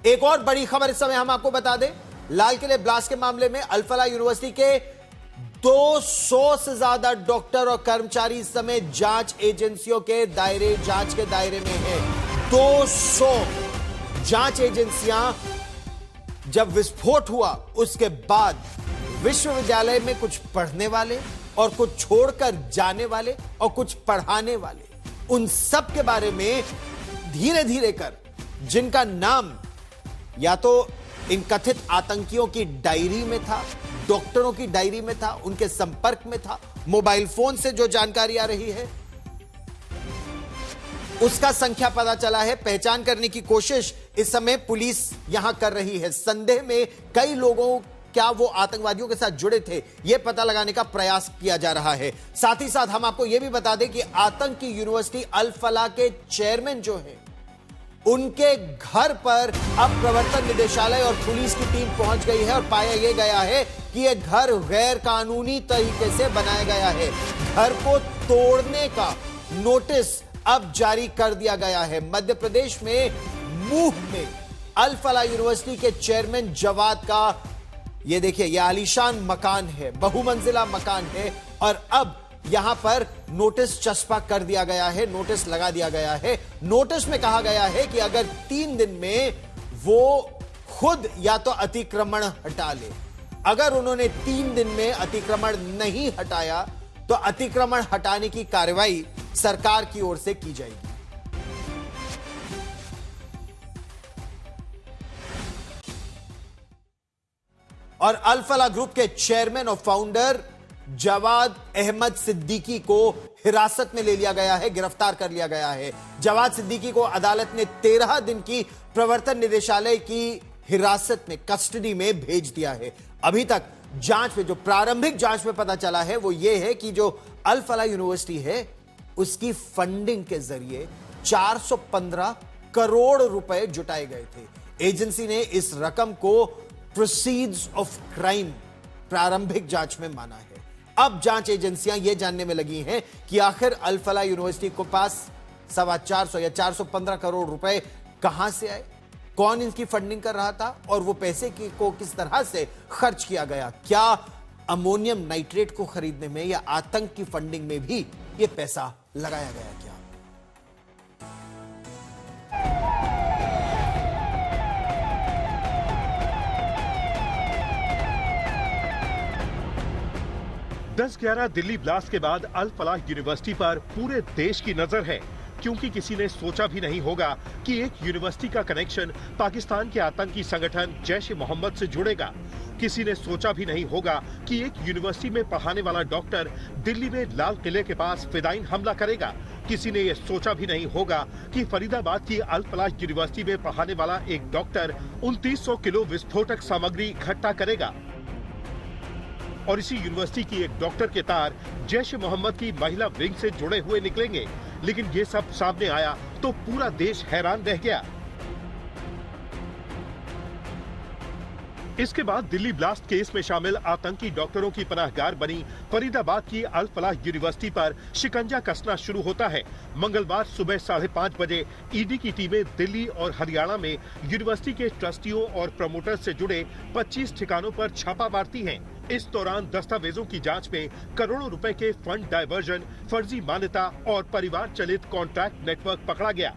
एक और बड़ी खबर इस समय हम आपको बता दें, लाल किले ब्लास्ट के मामले में अल फलाह यूनिवर्सिटी के 200 से ज्यादा डॉक्टर और कर्मचारी इस समय जांच एजेंसियों के जांच के दायरे में हैं। 200 जांच एजेंसियां। जब विस्फोट हुआ उसके बाद विश्वविद्यालय में कुछ पढ़ने वाले और कुछ छोड़कर जाने वाले और कुछ पढ़ाने वाले, उन सब के बारे में धीरे धीरे कर जिनका नाम या तो इन कथित आतंकियों की डायरी में था, डॉक्टरों की डायरी में था, उनके संपर्क में था, मोबाइल फोन से जो जानकारी आ रही है उसका संख्या पता चला है। पहचान करने की कोशिश इस समय पुलिस यहां कर रही है। संदेह में कई लोगों, क्या वो आतंकवादियों के साथ जुड़े थे, यह पता लगाने का प्रयास किया जा रहा है। साथ ही साथ हम आपको यह भी बता दें कि आतंकी यूनिवर्सिटी अल फलाह के चेयरमैन जो है, उनके घर पर अब प्रवर्तन निदेशालय और पुलिस की टीम पहुंच गई है और पाया यह गया है कि यह घर गैर कानूनी तरीके से बनाया गया है। घर को तोड़ने का नोटिस अब जारी कर दिया गया है। मध्य प्रदेश में मूह में अल फलाह यूनिवर्सिटी के चेयरमैन जवाद का ये देखिए, यह आलीशान मकान है, बहुमंजिला मकान है और अब यहां पर नोटिस चस्पा कर दिया गया है, नोटिस लगा दिया गया है। नोटिस में कहा गया है कि अगर 3 दिन में वो खुद या तो अतिक्रमण हटा ले, अगर उन्होंने 3 दिन में अतिक्रमण नहीं हटाया तो अतिक्रमण हटाने की कार्रवाई सरकार की ओर से की जाएगी। और अल फलाह ग्रुप के चेयरमैन और फाउंडर जवाद अहमद सिद्दीकी को हिरासत में ले लिया गया है, गिरफ्तार कर लिया गया है। जवाद सिद्दीकी को अदालत ने 13 दिन की प्रवर्तन निदेशालय की हिरासत में, कस्टडी में भेज दिया है। अभी तक जांच में, जो प्रारंभिक जांच में पता चला है वो ये है कि जो अल फलाह यूनिवर्सिटी है उसकी फंडिंग के जरिए 415 करोड़ रुपए जुटाए गए थे। एजेंसी ने इस रकम को प्रोसीड्स ऑफ क्राइम प्रारंभिक जांच में माना है। अब जांच एजेंसियां यह जानने में लगी हैं कि आखिर अल फलाह यूनिवर्सिटी को पास 425 या 415 करोड़ रुपए कहां से आए, कौन इनकी फंडिंग कर रहा था और वो पैसे को किस तरह से खर्च किया गया। क्या अमोनियम नाइट्रेट को खरीदने में या आतंक की फंडिंग में भी यह पैसा लगाया गया क्या? 10/11 दिल्ली ब्लास्ट के बाद अल फलाह यूनिवर्सिटी पर पूरे देश की नजर है, क्योंकि किसी ने सोचा भी नहीं होगा कि एक यूनिवर्सिटी का कनेक्शन पाकिस्तान के आतंकी संगठन जैश-ए-मोहम्मद से जुड़ेगा। किसी ने सोचा भी नहीं होगा कि एक यूनिवर्सिटी में पढ़ाने वाला डॉक्टर दिल्ली में लाल किले के पास फिदायीन हमला करेगा। किसी ने यह सोचा भी नहीं होगा कि फरीदाबाद की अल फलाह यूनिवर्सिटी में पढ़ाने वाला एक डॉक्टर 2900 किलो विस्फोटक सामग्री इकट्ठा करेगा और इसी यूनिवर्सिटी की एक डॉक्टर के तार जैश-ए-मोहम्मद की महिला विंग से जुड़े हुए निकलेंगे। लेकिन ये सब सामने आया तो पूरा देश हैरान रह गया। इसके बाद दिल्ली ब्लास्ट केस में शामिल आतंकी डॉक्टरों की पनाहगार बनी फरीदाबाद की अल फलाह यूनिवर्सिटी पर शिकंजा कसना शुरू होता है। मंगलवार सुबह 5:30 बजे ईडी की टीमें दिल्ली और हरियाणा में यूनिवर्सिटी के ट्रस्टियों और प्रमोटर्स से जुड़े 25 ठिकानों पर छापा मारती हैं। इस दौरान दस्तावेजों की जांच में करोड़ों रुपए के फंड डायवर्जन, फर्जी मान्यता और परिवार चलित कॉन्ट्रैक्ट नेटवर्क पकड़ा गया।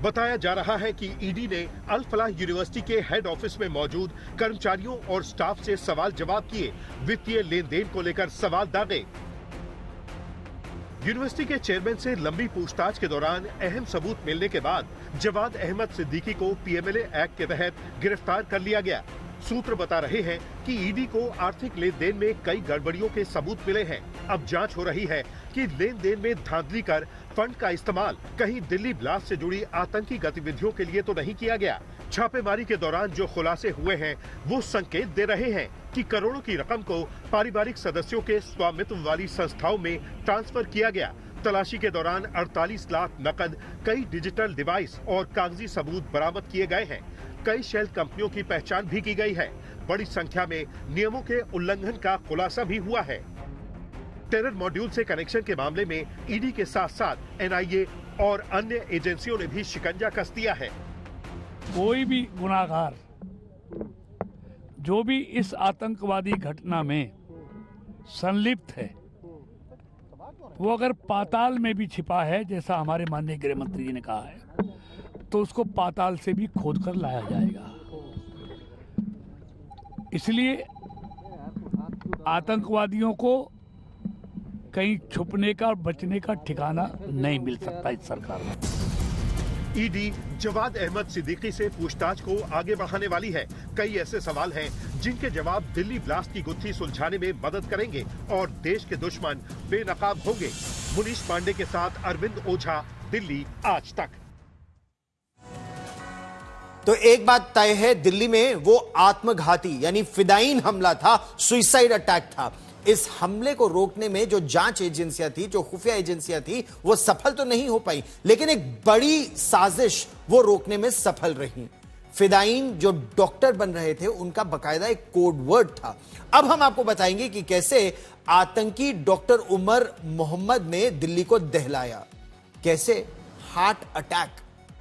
बताया जा रहा है कि ईडी ने अल फलाह यूनिवर्सिटी के हेड ऑफिस में मौजूद कर्मचारियों और स्टाफ से सवाल जवाब किए, वित्तीय लेन देन को लेकर सवाल दागे। यूनिवर्सिटी के चेयरमैन से लंबी पूछताछ के दौरान अहम सबूत मिलने के बाद जवाद अहमद सिद्दीकी को पीएमएलए एक्ट के तहत गिरफ्तार कर लिया गया। सूत्र बता रहे हैं कि ईडी को आर्थिक लेन देन में कई गड़बड़ियों के सबूत मिले हैं। अब जांच हो रही है कि लेन देन में धांधली कर फंड का इस्तेमाल कहीं दिल्ली ब्लास्ट से जुड़ी आतंकी गतिविधियों के लिए तो नहीं किया गया। छापेमारी के दौरान जो खुलासे हुए हैं वो संकेत दे रहे हैं कि करोड़ों की रकम को पारिवारिक सदस्यों के स्वामित्व वाली संस्थाओं में ट्रांसफर किया गया। तलाशी के दौरान 48 लाख नकद, कई डिजिटल डिवाइस और कागजी सबूत बरामद किए गए हैं। कई शेल कंपनियों की पहचान भी की गई है। बड़ी संख्या में नियमों के उल्लंघन का खुलासा भी हुआ है। टेरर मॉड्यूल से कनेक्शन के मामले में ईडी के साथ साथ एनआईए और अन्य एजेंसियों ने भी शिकंजा कस दिया है। कोई भी गुनाहगार जो भी इस आतंकवादी घटना में संलिप्त है, वो अगर पाताल में भी छिपा है, जैसा हमारे माननीय गृह मंत्री जी ने कहा है, तो उसको पाताल से भी खोद कर लाया जाएगा। इसलिए आतंकवादियों को कहीं छुपने का और बचने का ठिकाना नहीं मिल सकता इस सरकार में। ईडी जवाद अहमद सिद्दीकी से पूछताछ को आगे बढ़ाने वाली है। कई ऐसे सवाल हैं जिनके जवाब दिल्ली ब्लास्ट की गुत्थी सुलझाने में मदद करेंगे और देश के दुश्मन बेनकाब होंगे। मुनीश पांडे के साथ अरविंद ओझा, दिल्ली आज तक। तो एक बात तय है, दिल्ली में वो आत्मघाती यानी फिदायीन हमला था, सुइसाइड अटैक था। इस हमले को रोकने में जो जांच एजेंसियां थी, जो खुफिया एजेंसियां थी, वो सफल तो नहीं हो पाई, लेकिन एक बड़ी साजिश वो रोकने में सफल रही। फिदायीन जो डॉक्टर बन रहे थे, उनका बकायदा एक कोड वर्ड था। अब हम आपको बताएंगे कि कैसे आतंकी डॉक्टर उमर मोहम्मद ने दिल्ली को दहलाया, कैसे हार्ट अटैक,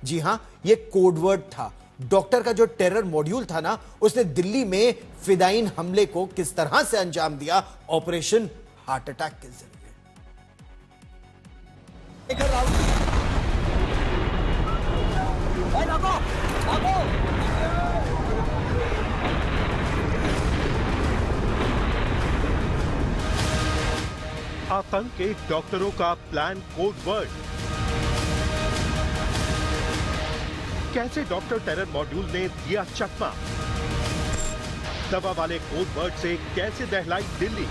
जी हां, ये कोड वर्ड था। डॉक्टर का जो टेरर मॉड्यूल था ना, उसने दिल्ली में फिदायीन हमले को किस तरह से अंजाम दिया, ऑपरेशन हार्ट अटैक के जरिए। आतंक के डॉक्टरों का प्लान कोड वर्ड। कैसे डॉक्टर टेरर मॉड्यूल ने दिया चकमा। दवा वाले कोड वर्ड से कैसे दहलाई दिल्ली।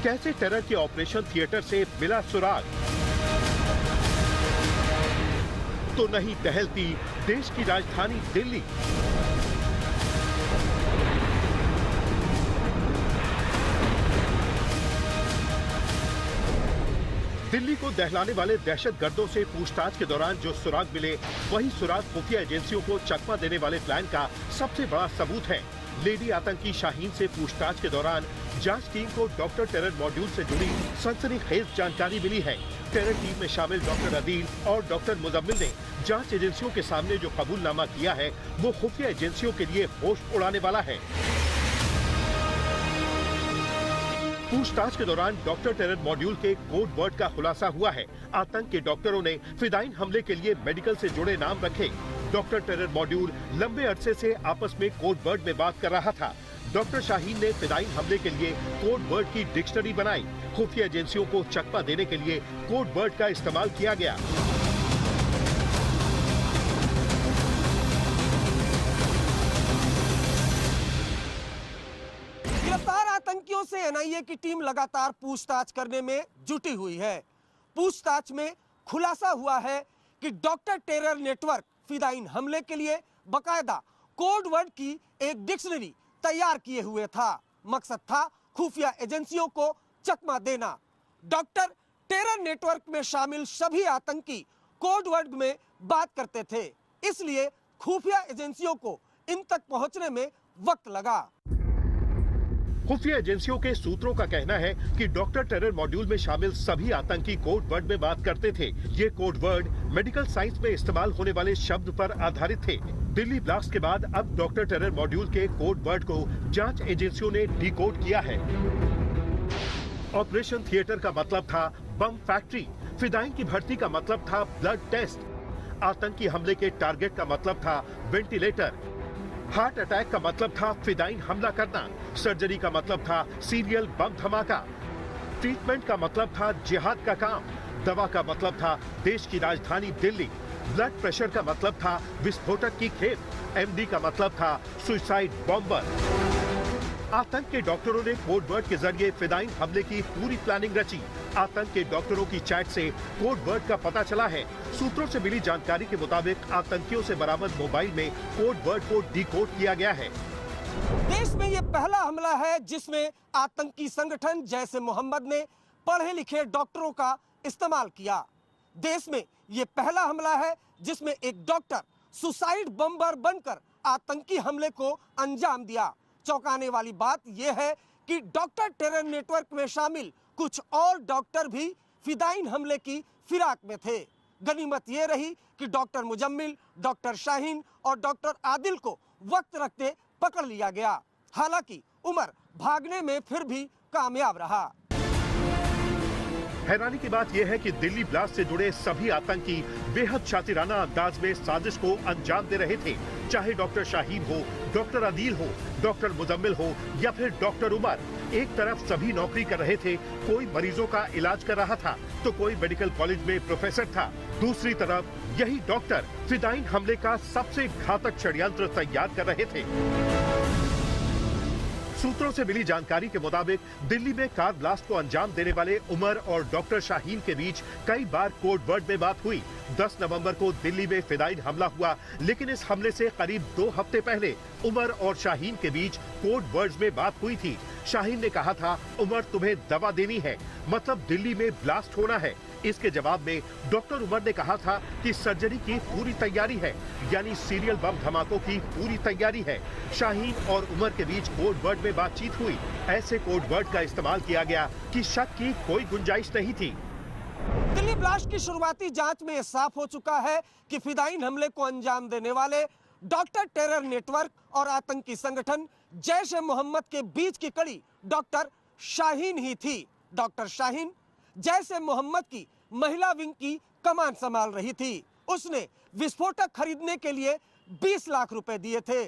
कैसे टेरर के ऑपरेशन थिएटर से मिला सुराग। तो नहीं दहलती देश की राजधानी दिल्ली। दिल्ली को दहलाने वाले दहशतगर्दों से पूछताछ के दौरान जो सुराग मिले, वही सुराग खुफिया एजेंसियों को चकमा देने वाले प्लान का सबसे बड़ा सबूत है। लेडी आतंकी शाहीन से पूछताछ के दौरान जांच टीम को डॉक्टर टेरर मॉड्यूल से जुड़ी सनसनीखेज जानकारी मिली है। टेरर टीम में शामिल डॉक्टर अदील और डॉक्टर मुजम्मिल ने जांच एजेंसियों के सामने जो कबूलनामा किया है, वो खुफिया एजेंसियों के लिए होश उड़ाने वाला है। पूछताछ के दौरान डॉक्टर टेरर मॉड्यूल के कोड वर्ड का खुलासा हुआ है। आतंक के डॉक्टरों ने फिदायीन हमले के लिए मेडिकल से जुड़े नाम रखे। डॉक्टर टेरर मॉड्यूल लंबे अरसे से आपस में कोड वर्ड में बात कर रहा था। डॉक्टर शाहीन ने फिदायीन हमले के लिए कोड वर्ड की डिक्शनरी बनाई। खुफिया एजेंसियों को चकमा देने के लिए कोड वर्ड का इस्तेमाल किया गया। गिरफ्तार आतंकियों से एनआईए की टीम लगातार पूछताछ करने में जुटी हुई है। पूछताछ में खुलासा हुआ है कि डॉक्टर टेरर नेटवर्क फिदायीन हमले के लिए बकायदा कोड वर्ड की एक डिक्शनरी तैयार किए हुए था। मकसद था खुफिया एजेंसियों को चकमा देना। डॉक्टर टेरर नेटवर्क में शामिल सभी आतंकी कोड वर्ड में बात करते थे, इसलिए खुफिया एजेंसियों को इन तक पहुंचने में वक्त लगा। खुफिया एजेंसियों के सूत्रों का कहना है कि डॉक्टर टेरर मॉड्यूल में शामिल सभी आतंकी कोड वर्ड में बात करते थे। ये कोड वर्ड मेडिकल साइंस में इस्तेमाल होने वाले शब्द पर आधारित थे। दिल्ली ब्लास्ट के बाद अब डॉक्टर टेरर मॉड्यूल के कोड वर्ड को जांच एजेंसियों ने डिकोड किया है। ऑपरेशन थिएटर का मतलब था बम फैक्ट्री। फिदायीन की भर्ती का मतलब था ब्लड टेस्ट। आतंकी हमले के टारगेट का मतलब था वेंटिलेटर। हार्ट अटैक का मतलब था फिदायीन हमला करना। सर्जरी का मतलब था सीरियल बम धमाका। ट्रीटमेंट का मतलब था जिहाद का काम। दवा का मतलब था देश की राजधानी दिल्ली। ब्लड प्रेशर का मतलब था विस्फोटक की खेप। एमडी का मतलब था सुसाइड बॉम्बर। आतंक के डॉक्टरों ने कोड वर्ड के जरिए फिदायीन हमले की पूरी प्लानिंग रची। आतंक के डॉक्टरों की चैट से कोड वर्ड का पता चला है। सूत्रों से मिली जानकारी के मुताबिक आतंकियों से बरामद मोबाइल में कोड वर्ड को डिकोड किया गया है। देश में ये पहला हमला है जिसमें आतंकी संगठन जैश ए मोहम्मद ने पढ़े लिखे डॉक्टरों का इस्तेमाल किया। देश में ये पहला हमला है जिसमें एक डॉक्टर सुसाइड बम्बर बनकर आतंकी हमले को अंजाम दिया। चौंकाने वाली बात यह है कि डॉक्टर टेरर नेटवर्क में शामिल कुछ और डॉक्टर भी फिदाइन हमले की फिराक में थे। गनीमत ये रही कि डॉक्टर मुजम्मिल, डॉक्टर शाहीन और डॉक्टर आदिल को वक्त रखते पकड़ लिया गया। हालांकि उमर भागने में फिर भी कामयाब रहा। हैरानी की बात यह है कि दिल्ली ब्लास्ट से जुड़े सभी आतंकी बेहद शातिराना अंदाज में साजिश को अंजाम दे रहे थे, चाहे डॉक्टर शाहीन हो, डॉक्टर आदिल हो, डॉक्टर मुजम्मिल हो या फिर डॉक्टर उमर। एक तरफ सभी नौकरी कर रहे थे, कोई मरीजों का इलाज कर रहा था तो कोई मेडिकल कॉलेज में प्रोफेसर था। दूसरी तरफ यही डॉक्टर फिदाइन हमले का सबसे घातक षड्यंत्र तैयार कर रहे थे। सूत्रों से मिली जानकारी के मुताबिक दिल्ली में कार ब्लास्ट को अंजाम देने वाले उमर और डॉक्टर शाहीन के बीच कई बार कोड वर्ड में बात हुई। 10 नवंबर को दिल्ली में फिदाइन हमला हुआ, लेकिन इस हमले से करीब 2 हफ्ते पहले उमर और शाहीन के बीच कोड वर्ड्स में बात हुई थी। शाहीन ने कहा था, उमर तुम्हें दवा देनी है, मतलब दिल्ली में ब्लास्ट होना है। इसके जवाब में डॉक्टर उमर ने कहा था कि सर्जरी की पूरी तैयारी है, यानी सीरियल बम धमाकों की पूरी तैयारी है। शाहीन और उमर के बीच कोड वर्ड में बातचीत हुई। ऐसे कोड वर्ड का इस्तेमाल किया गया कि शक की कोई गुंजाइश नहीं थी। दिल्ली ब्लास्ट की शुरुआती जांच में साफ हो चुका है कि फिदाइन हमले को अंजाम देने वाले डॉक्टर टेरर नेटवर्क और आतंकी संगठन जैश ए मोहम्मद के बीच की कड़ी डॉक्टर शाहीन ही थी। डॉक्टर शाहीन जैश ए मोहम्मद की महिला विंग की कमान संभाल रही थी। उसने विस्फोटक खरीदने के लिए 20 लाख रुपए दिए थे।